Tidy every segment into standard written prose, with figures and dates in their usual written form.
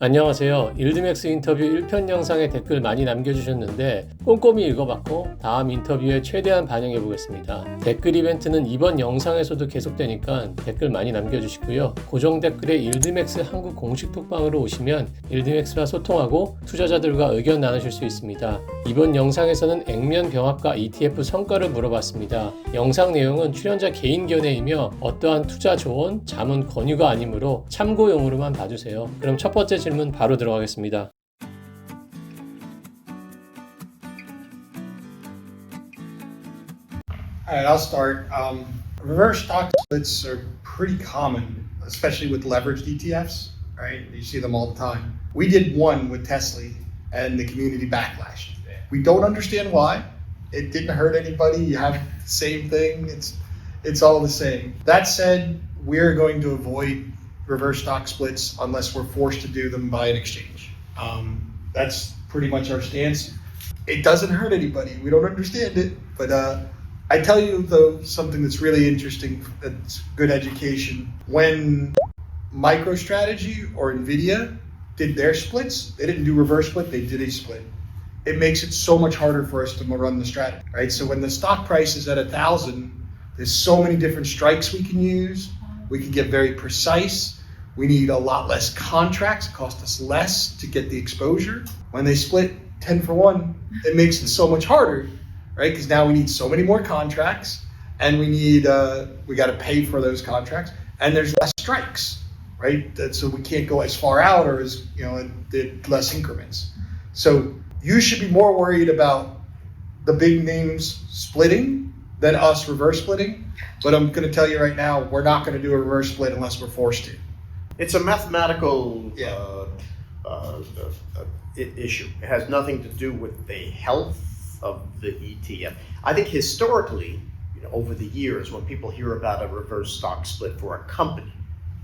안녕하세요. 일드맥스 인터뷰 1편 영상에 댓글 많이 남겨주셨는데 꼼꼼히 읽어봤고 다음 인터뷰에 최대한 반영해 보겠습니다. 댓글 이벤트는 이번 영상에서도 계속되니까 댓글 많이 남겨주시고요. 고정 댓글에 일드맥스 한국 공식 톡방으로 오시면 일드맥스와 소통하고 투자자들과 의견 나누실 수 있습니다. 이번 영상에서는 액면병합과 ETF 성과를 물어봤습니다. 영상 내용은 출연자 개인 견해이며 어떠한 투자 조언, 자문 권유가 아니므로 참고용으로만 봐주세요. 그럼 첫 번째 질문 바로 들어가겠습니다. Alright, I'll start. Reverse stock splits are pretty common, especially with leveraged ETFs, right? You see them all the time. We did one with Tesla and the community backlashed. We don't understand why. It didn't hurt anybody. You have the same thing. It's all the same. That said, we're going to avoid reverse stock splits unless we're forced to do them by an exchange. That's pretty much our stance. It doesn't hurt anybody. We don't understand it, but I tell you though something that's really interesting, that's good education. When MicroStrategy or NVIDIA did their splits, they didn't do reverse split, they did a split. It makes it so much harder for us to run the strategy, right? So when the stock price is at 1,000, there's so many different strikes we can use. We can get very precise. We need a lot less contracts. It costs us less to get the exposure. When they split 10 for 1, it makes it so much harder, right? Because now we need so many more contracts, and we got to pay for those contracts, and there's less strikes, right? So we can't go as far out or as less increments. So you should be more worried about the big names splitting than us reverse splitting. But I'm going to tell you right now, we're not going to do a reverse split unless we're forced to. It's a mathematical issue. It has nothing to do with the health of the ETF. I think historically, over the years, when people hear about a reverse stock split for a company,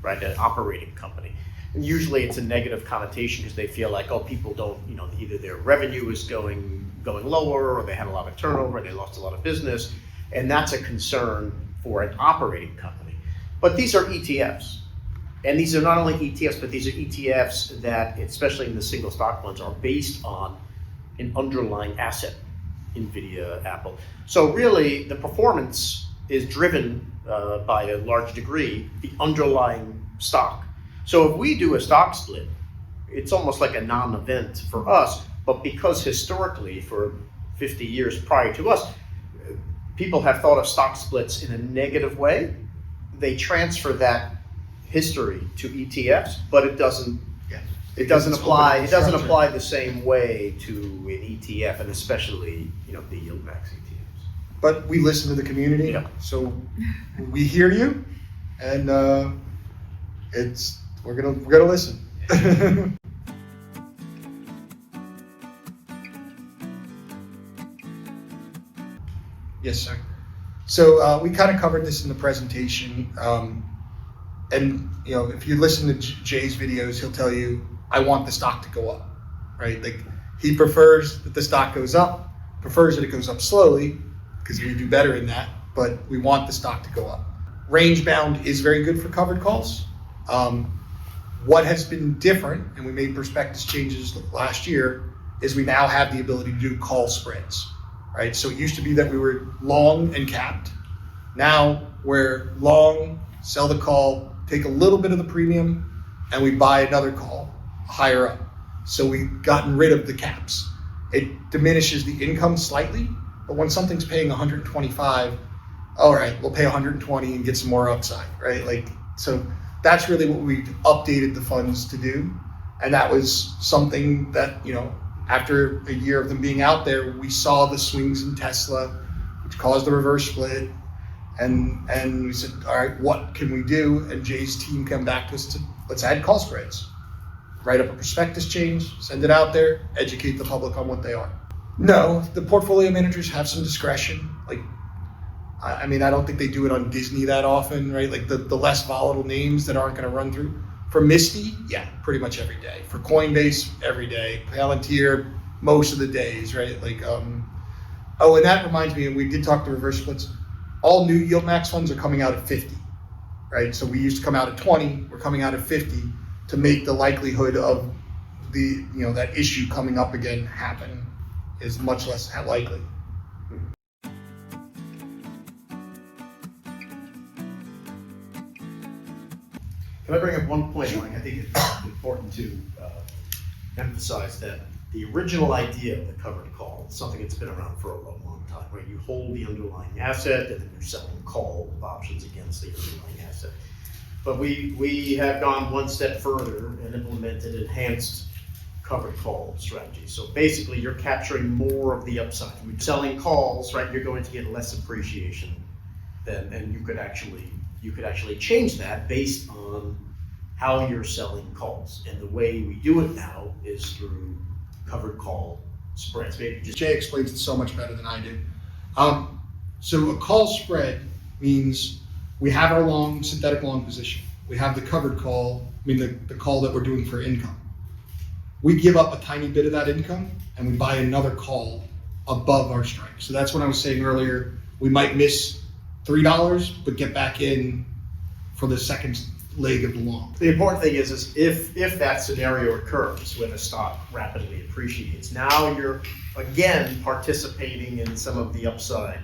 right, an operating company, and usually it's a negative connotation because they feel like, people don't, either their revenue is going lower, or they had a lot of turnover, they lost a lot of business, and that's a concern for an operating company. But these are ETFs. And these are not only ETFs, but these are ETFs that, especially in the single stock ones, are based on an underlying asset, NVIDIA, Apple. So really, the performance is driven by a large degree, the underlying stock. So if we do a stock split, it's almost like a non-event for us, but because historically, for 50 years prior to us, people have thought of stock splits in a negative way, they transfer that history to ETFs, but it doesn't apply the same way to an ETF, and especially the yield max ETFs. But we listen to the community, so we hear you, and we're gonna listen. Yes, sir. So we kind of covered this in the presentation. And if you listen to Jay's videos, he'll tell you, I want the stock to go up, right? Like, he prefers that the stock goes up, prefers that it goes up slowly, because we do better in that, but we want the stock to go up. Range bound is very good for covered calls. What has been different, and we made prospectus changes last year, is we now have the ability to do call spreads, right? So it used to be that we were long and capped. Now we're long, sell the call, take a little bit of the premium, and we buy another call higher up. So we've gotten rid of the caps. It diminishes the income slightly, but when something's paying 125, all right, we'll pay 120 and get some more upside, right? So that's really what we updated the funds to do. And that was something that, after a year of them being out there, we saw the swings in Tesla, which caused the reverse split. And we said, all right, what can we do? And Jay's team came back to us to, let's add call spreads. Write up a prospectus change, send it out there, educate the public on what they are. No, the portfolio managers have some discretion. I don't think they do it on Disney that often, right? The less volatile names that aren't gonna run through. For Misty, yeah, pretty much every day. For Coinbase, every day. Palantir, most of the days, right? And that reminds me, and we did talk to reverse splits. All new yield max funds are coming out at 50, right? So we used to come out at 20, we're coming out at 50 to make the likelihood of that issue coming up again happen is much less likely. Can I bring up one point, Mike? I think it's important to emphasize that the original idea of the covered call is something that's been around for a long, long time, right? You hold the underlying asset and then you're selling call options against the underlying asset. But we have gone one step further and implemented enhanced covered call strategies. So basically you're capturing more of the upside. When you're selling calls, right, you're going to get less appreciation and you could actually change that based on how you're selling calls. And the way we do it now is through covered call spreads. Maybe just Jay explains it so much better than I do. So a call spread means we have our long, synthetic long position. We have the covered call, the call that we're doing for income. We give up a tiny bit of that income and we buy another call above our strike. So that's what I was saying earlier. We might miss $3, but get back in for the second leg of the long. the important thing is if that scenario occurs when a stock rapidly appreciates, now you're again participating in some of the upside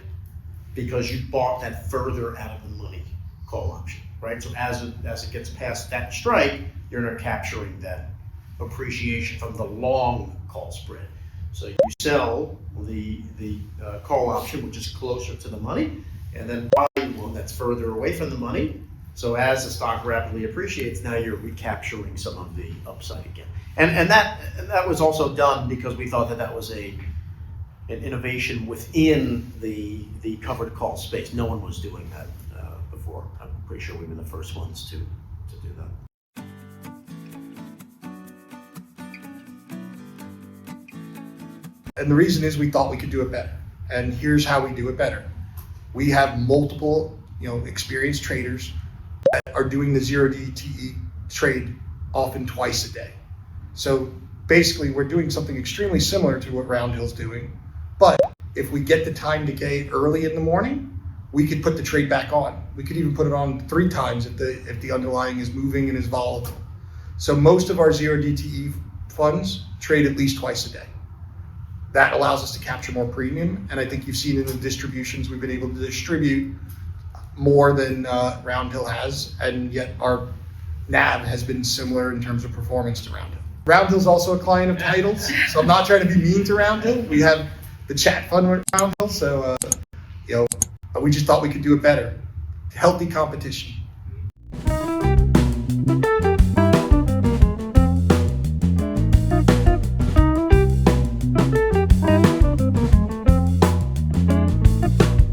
because you bought that further out of the money call option, right? So as it gets past that strike, you're not capturing that appreciation from the long call spread. So you sell the call option, which is closer to the money, and then buy one that's further away from the money. So as the stock rapidly appreciates, now you're recapturing some of the upside again. And that was also done because we thought that was an innovation within the covered call space. No one was doing that before. I'm pretty sure we were the first ones to do that. And the reason is we thought we could do it better. And here's how we do it better. We have multiple, experienced traders that are doing the 0DTE trade often twice a day. So basically we're doing something extremely similar to what Roundhill's doing, but if we get the time to get early in the morning, we could put the trade back on. We could even put it on 3 times if the underlying is moving and is volatile. So most of our 0DTE funds trade at least twice a day. That allows us to capture more premium, and I think you've seen in the distributions we've been able to distribute more than Roundhill has, and yet our NAV has been similar in terms of performance to Roundhill. Roundhill's also a client of Titles, so I'm not trying to be mean to Roundhill. We have the chat fund with Roundhill, so we just thought we could do it better. Healthy competition.